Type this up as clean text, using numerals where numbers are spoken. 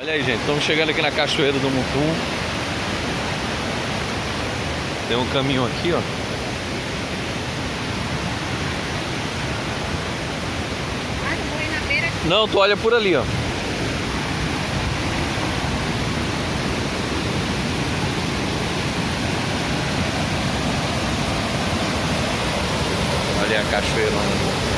Olha aí, gente, estamos chegando aqui na Cachoeira do Mutum. Tem um caminho aqui, ó. Ah, eu vou ir na beira aqui. Não, tu olha por ali, ó. Olha a cachoeira, né?